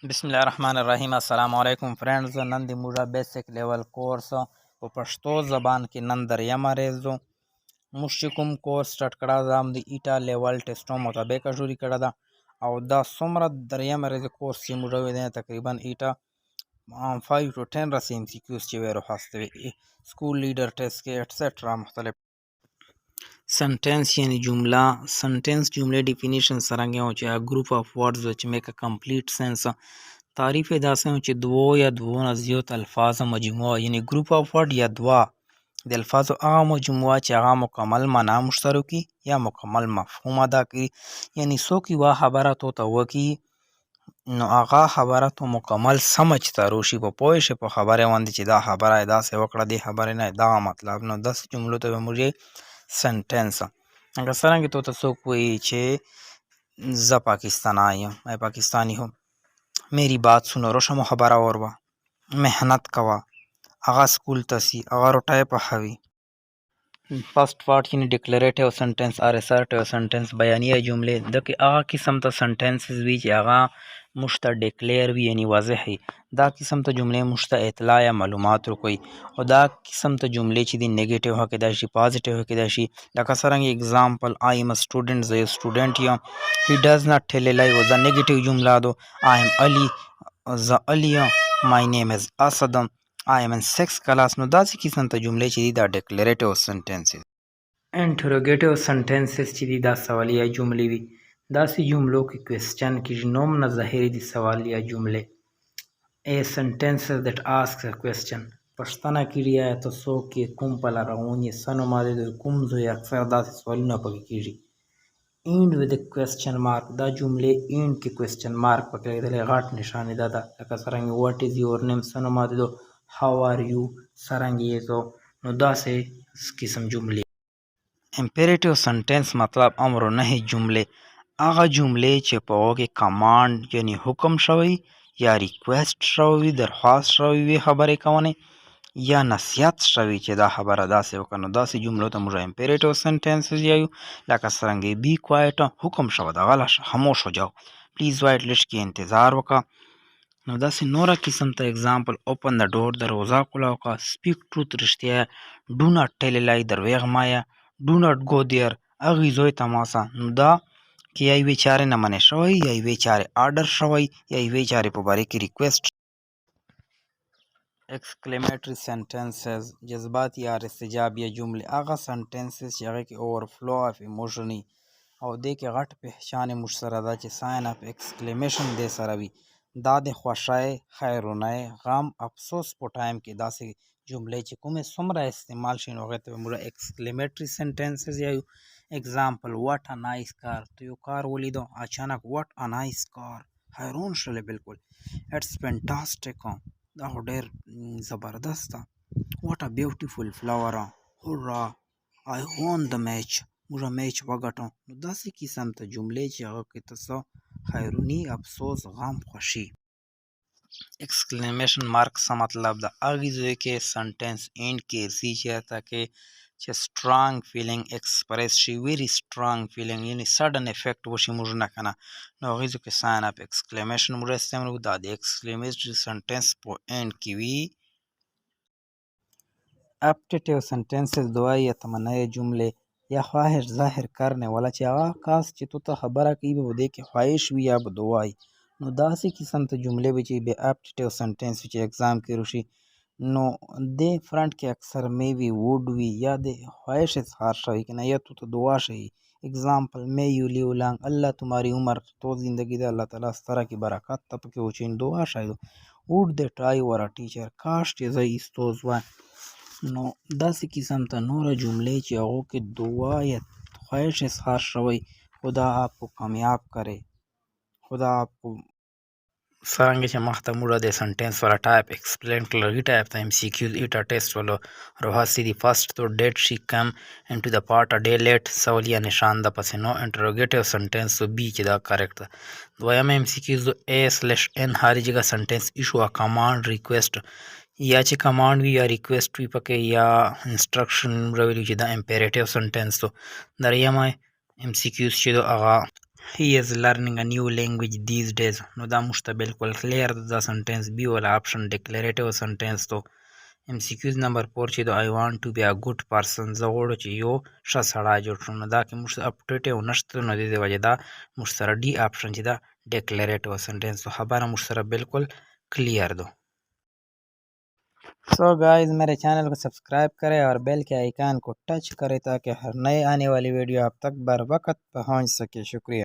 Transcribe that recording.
بسم الله الرحمن الرحیم. السلام علیکم فرینډز. نن د موږ بیسیک لیول کورس په پښتو زبان کې نن دریم ریزو موږ چې کوم کورس سټارټ کړه دا هم د ایټا لیول ټیسټو مطابق شروع کړه ده او دا څومره دریم ریز کورس چې موږ وی دی تقریبا ایټا 5 to 10 رسې ام سی کیوز چې ویرو هستوي سکول لیډر ټیسټ کې ایټسټرا مختلف sentence یعنی جمله sentence جمله definition سرنګ یو چې group of words which make a complete sense تعریف داسې چې دو یا دو نه زیات الفاظ مجموعه یعنی group of word یا دوا د الفاظو هغه مجموعه چې هغه مکمل معنا مشترکي یا مکمل مفهوم ادا کوي یعنی څوک یوه خبره تو وکي نو هغه خبره تو مکمل سمجھ ته روشي په پوه شي په خبره باندې چې دا خبره داسې وکړه دی خبره نه دا مطلب نو داسې جملو ته موږ سنټنس اگر څرنګه تو څوک وایي چې زه پاکستانی یم میں پاکستانی ہوں میری بات سنو روشمو خبره وروا محنت کوا هغه سکول ته سي هغه روټۍ پخوي فرست پارت یعنی ډیکلریټیو سنټنس اور اسرټیو سنټنس بیانیه جملې د کې هغه قسم ته سنټنسز وي چې هغه موږ ته ډیکلیر وي یعنی واضح وي دا قسم ته جملې موږ ته اطلاع یا معلومات ورکوي او دا قسم ته جملې چې دي نیگیټیو هم کیدای شي پازیټیو هم کیدای شي لکه څرنګه اگزامپل آی ایم ا سټوډنټ زه یو سټوډنټ یم هی ډز ناٹ ټیل ا لای او دا نیگیټیو جمله ده آی ایم علی زه علی یم مای نیم از اسد I am in 6th class نو داسې قسم ته جملې چې دي دا ډیکلریټیو سنټنسز انټروګیټیو سنټنسز چې دي دا سوالیه جملې وي داسې جملو کې کوېسچن کېږي نوم نه ظاهري دي سوالیه جملې A sentence that asks a question پوښتنه کېږي آیا ته څوک یې کوم پله روان یې څه نوم دی کوم ځای اکثر داسې سوالونه پکې کېږي end with a question mark دا جملې end کې question mark پکې لګېدلی غټ نښانې ده لکه څرنګه what is your name څه نوم دی how are you څرنګه یې نو داسې قسم جملې امپیریټیو سنټنس مطلب امر و نهي جملې هغه جملې چې په هغو کې کمانډ یعنی حکم شوی یا ریکویسټ شوی درخواست شوی وي خبرې کونې یا نصیحت شوی چې دا خبره داسې وکړه نو داسې جملو ته موږ امپیریټیو سنټنسز یایو لکه څرنګه بی کوایټ حکم شوه د غله خاموش هو جاو پلیز وایټ لږ کې انتظار وکړه نو داسې نوره قسم ته اگزامپل اوپن د ډور دروازه کلاو کا سپیک ټروت رښتیا ډو ناټ ټیل لای دروغ مایه ډو ناټ گو دیر هغې زوی ته ماسه نو دا کې یا یوې چارې نه منع شوی یا یوې چارې آرډر شوی یا یوې چارې په باره کې ریکویسټ exclamatory sentences جذبات یا استجابیه جملې هغه سنټنسز چې هغې کې overflow of emotion او دې کې غټ پهچان موږ سره ده چې sign of exclamation دې سره وي دا د خوښۍ خیرونۍ غم افسوس په ټایم کې داسې جملې چې کومې څومره استعمال شي نو هغې ته به موږ exclamatory sentences یایو example what a nice car تو یو کار ولیدو اچانک what a nice car حیران شولې بالکل it's fantastic دا خو ډېر زبردست ده what a beautiful flower hurrah I won the match موږ میچ وګټو نو داسې قسم ته جملې چې هغه کې ته څه خیروني افسوس غم خوښي exclamation mark څه مطلب ده هغې ځای کې سنټنس اینډ کې ځي چېرته چې strong feeling express شي very strong feeling یعنی sudden effect وشي موږ نه که نه نو هغې ځای کې sign of exclamation موږ استعمالوو دا د exclamatory sentence په اینډ کې وي aptitude sentences دعا یا تمنای جملې یا خواهش ظاهر کرنے والا چې هغه کاس چې تو ته خبره کوي به دې کې خواهش وي یا به دعا وي نو داسې قسم ته جملې به چې بې aptitude sentence وي چې اگزام کې روشي نو دې فرنټ کې اکثر may وي would وي یا د خواهش اظهار شوی که نه یا تو ته دعا شوی اگزامپل may you live long اللہ تمہاری عمر تو زندگی ده اللہ تعالیٰ ستره کې برکت ته پکې وچین دعا شوی would they try were a teacher کاش چې زه استوز وای نو داسې قسم ته نوره جملې چې هغو کې دعا یا خواهش اظهار شوی خدا آپ کو کامیاب کرے خدا آپ کو څرنګه چې مخته موږ د سنټنس والا ټایپ ایکسپلین کړل هغې ټایپ ته ایم سی کیوز ایټا ټیسټ ولو روحاسي دی فرست تو ډیټ شي کم انټو د پارټ ا ډے لیټ سوالیه نشان ده پسې نو انټروګیټیو سنټنس تو بی چې دا کریکټ ده دویم ایم سی کیوز اے سلیش ان هرې جګه سنټنس ایشو ا کمانډ ریکویسټ یا چې کمانډ وي یا ریکویسټ وي پکې یا انسټرکشن راویلي چې دا امپیریټیو سنټنس تو درېیمه ایم سی کیوز چې هغه He is learning a new language these days. نو دا موږ ته بالکل کلیر ده دا سنټنس بي ولا آپشن ډیکلریټیو سنټنس تو. MCQs نمبر 4 چې د I want to be a good person زه غواړم چې یو ښه سړی جوړ شم. نو دا کې موږ سره اپټیټیو نشته نو د دې وجې دا موږ سره डी آپشن چې دا ډیکلریټیو سنټنس تو خبره موږ سره بالکل क्लियर दो. So guys मेरे चैनल को सब्सक्राइब करें और बेल के आइकन को टच करें ताकि हर नए आने वाली वीडियो आप तक बर वक्त पहुंच सके. शुक्रिया.